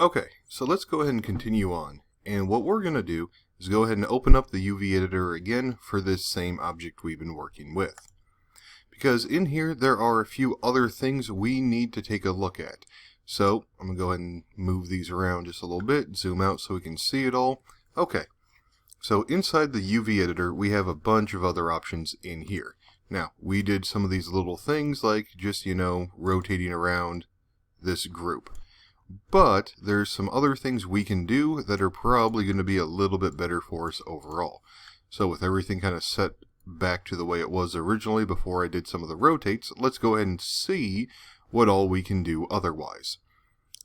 Okay, so let's go ahead and continue on. And what we're going to do is go ahead and open up the UV editor again for this same object we've been working with. Because in here there are a few other things we need to take a look at. So I'm going to go ahead and move these around just a little bit, zoom out so we can see it all. Okay, so inside the UV editor we have a bunch of other options in here. Now, we did some of these little things like just, rotating around this group. But there's some other things we can do that are probably going to be a little bit better for us overall. So with everything kind of set back to the way it was originally before I did some of the rotates, let's go ahead and see what all we can do otherwise.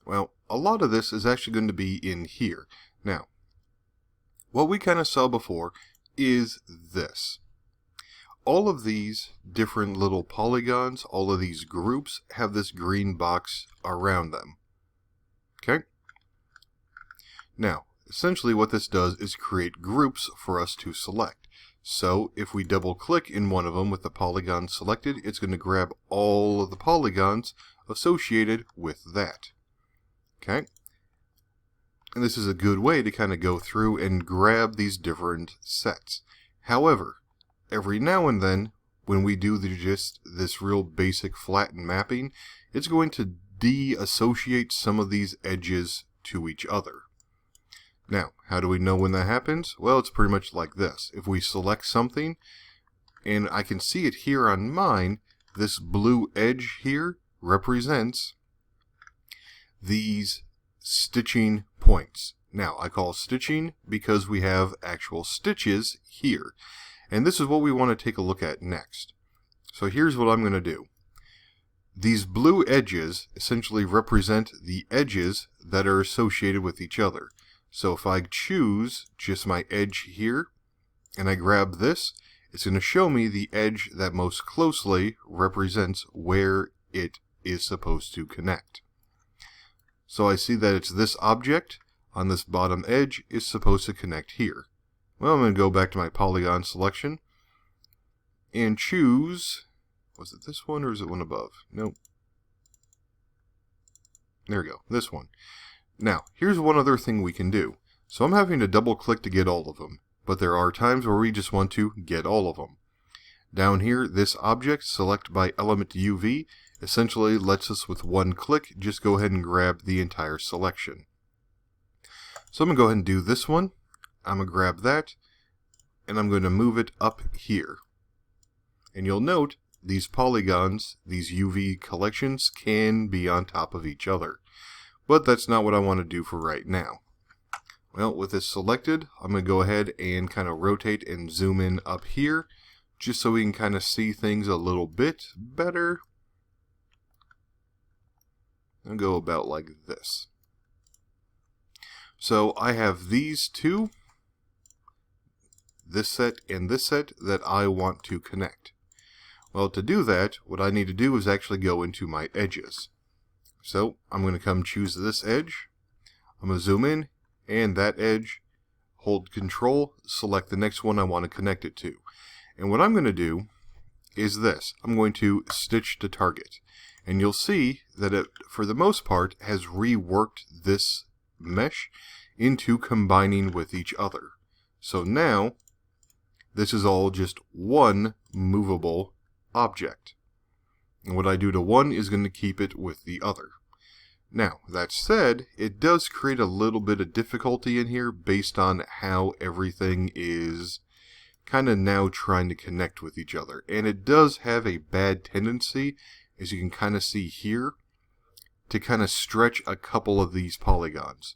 Well, a lot of this is actually going to be in here. Now, what we kind of saw before is this. All of these different little polygons, all of these groups have this green box around them. Okay? Now, essentially what this does is create groups for us to select. So, if we double click in one of them with the polygon selected, it's going to grab all of the polygons associated with that. Okay? And this is a good way to kind of go through and grab these different sets. However, every now and then, when we do just this real basic flattened mapping, it's going to de-associate some of these edges to each other. Now, how do we know when that happens? Well, it's pretty much like this. If we select something, and I can see it here on mine, this blue edge here represents these stitching points. Now, I call stitching because we have actual stitches here. And this is what we want to take a look at next. So here's what I'm going to do. These blue edges essentially represent the edges that are associated with each other. So if I choose just my edge here, and I grab this, it's going to show me the edge that most closely represents where it is supposed to connect. So I see that it's this object on this bottom edge is supposed to connect here. Well, I'm going to go back to my polygon selection and choose, was it this one or is it one above? Nope. There we go, this one. Now, here's one other thing we can do. So I'm having to double click to get all of them, but there are times where we just want to get all of them. Down here, this object, select by element UV, essentially lets us with one click just go ahead and grab the entire selection. So I'm going to go ahead and do this one. I'm going to grab that, and I'm going to move it up here. And you'll note these polygons, these UV collections, can be on top of each other. But that's not what I want to do for right now. Well, with this selected, I'm going to go ahead and kind of rotate and zoom in up here, just so we can kind of see things a little bit better. I'll go about like this. So I have these two, this set and this set, that I want to connect. Well, to do that, what I need to do is actually go into my edges. So I'm going to come choose this edge. I'm going to zoom in, and that edge, hold Control, select the next one I want to connect it to. And what I'm going to do is this. I'm going to stitch to target. And you'll see that it, for the most part, has reworked this mesh into combining with each other. So now, this is all just one movable object. And what I do to one is going to keep it with the other. Now, that said, it does create a little bit of difficulty in here based on how everything is kind of now trying to connect with each other. And it does have a bad tendency, as you can kind of see here, to kind of stretch a couple of these polygons.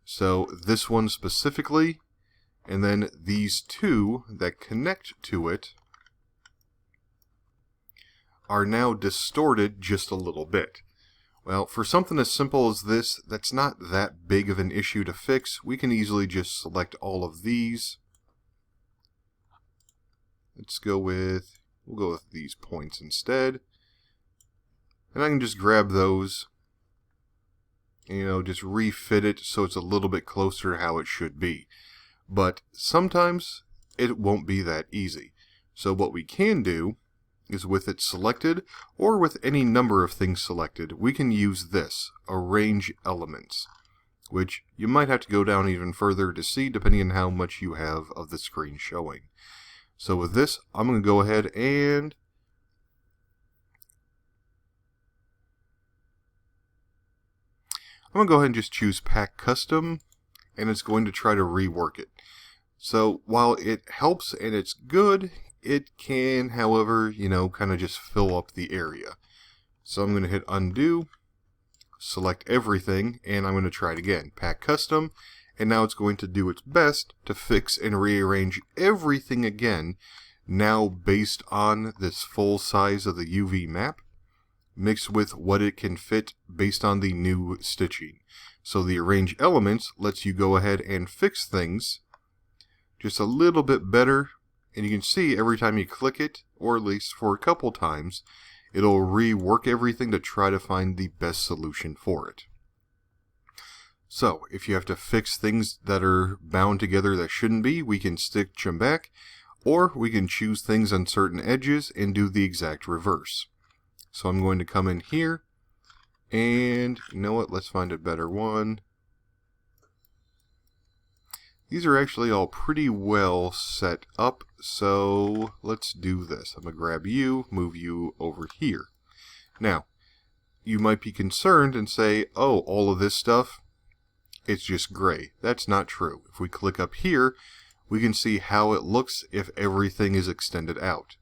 So this one specifically, and then these two that connect to it, are now distorted just a little bit. Well, for something as simple as this, that's not that big of an issue to fix. We can easily just select all of these. We'll go with these points instead. And I can just grab those, just refit it so it's a little bit closer to how it should be. But sometimes it won't be that easy. So what we can do is, with it selected, or with any number of things selected, we can use this, arrange elements. which you might have to go down even further to see depending on how much you have of the screen showing. So with this, I'm going to go ahead and just choose Pack Custom, and it's going to try to rework it. So while it helps and it's good, it can, however, kind of just fill up the area. So I'm going to hit undo, select everything, and I'm going to try it again. Pack Custom, and now it's going to do its best to fix and rearrange everything again, now based on this full size of the UV map, mixed with what it can fit based on the new stitching. So the Arrange Elements lets you go ahead and fix things just a little bit better, and you can see every time you click it, or at least for a couple times, it'll rework everything to try to find the best solution for it. So if you have to fix things that are bound together that shouldn't be, we can stitch them back, or we can choose things on certain edges and do the exact reverse. So I'm going to come in here, and you know what, let's find a better one. These are actually all pretty well set up, so let's do this. I'm going to grab you, move you over here. Now, you might be concerned and say, oh, all of this stuff, it's just gray. That's not true. If we click up here, we can see how it looks if everything is extended out.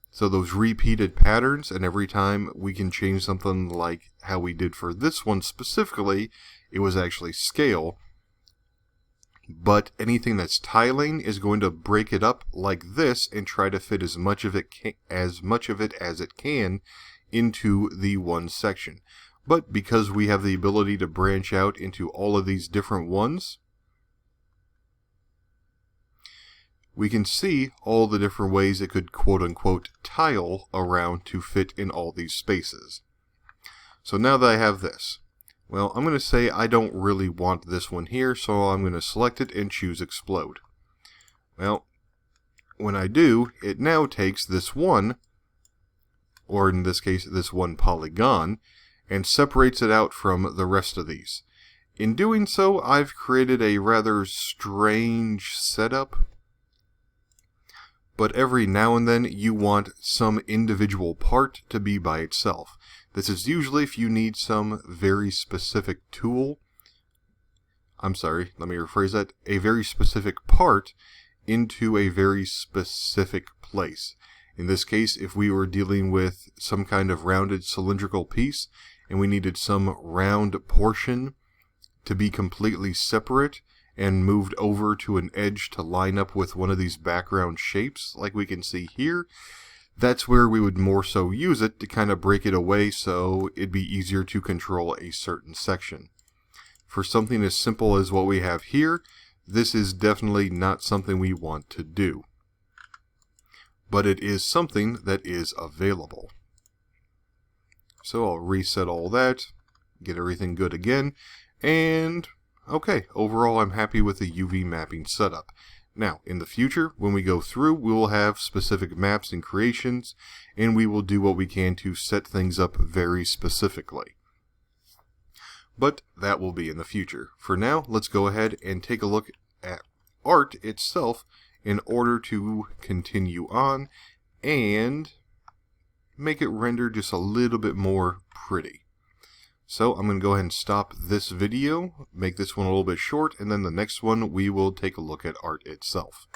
So those repeated patterns, and every time we can change something like how we did for this one specifically, it was actually scale. But anything that's tiling is going to break it up like this and try to fit as much of it as it can into the one section. But because we have the ability to branch out into all of these different ones, we can see all the different ways it could quote-unquote tile around to fit in all these spaces. So now that I have this, well, I'm going to say I don't really want this one here, so I'm going to select it and choose Explode. Well, when I do, it now takes this one, or in this case, this one polygon, and separates it out from the rest of these. In doing so, I've created a rather strange setup. But every now and then you want some individual part to be by itself. This is usually if you need some very specific tool. I'm sorry, let me rephrase that. A very specific part into a very specific place. In this case, if we were dealing with some kind of rounded cylindrical piece and we needed some round portion to be completely separate and moved over to an edge to line up with one of these background shapes like we can see here, that's where we would more so use it to kind of break it away so it'd be easier to control a certain section. For something as simple as what we have here, this is definitely not something we want to do. But it is something that is available. So I'll reset all that, get everything good again, and okay, overall I'm happy with the UV mapping setup. Now, in the future, when we go through, we will have specific maps and creations, and we will do what we can to set things up very specifically. But that will be in the future. For now, let's go ahead and take a look at art itself in order to continue on and make it render just a little bit more pretty. So I'm going to go ahead and stop this video, make this one a little bit short, and then the next one we will take a look at art itself.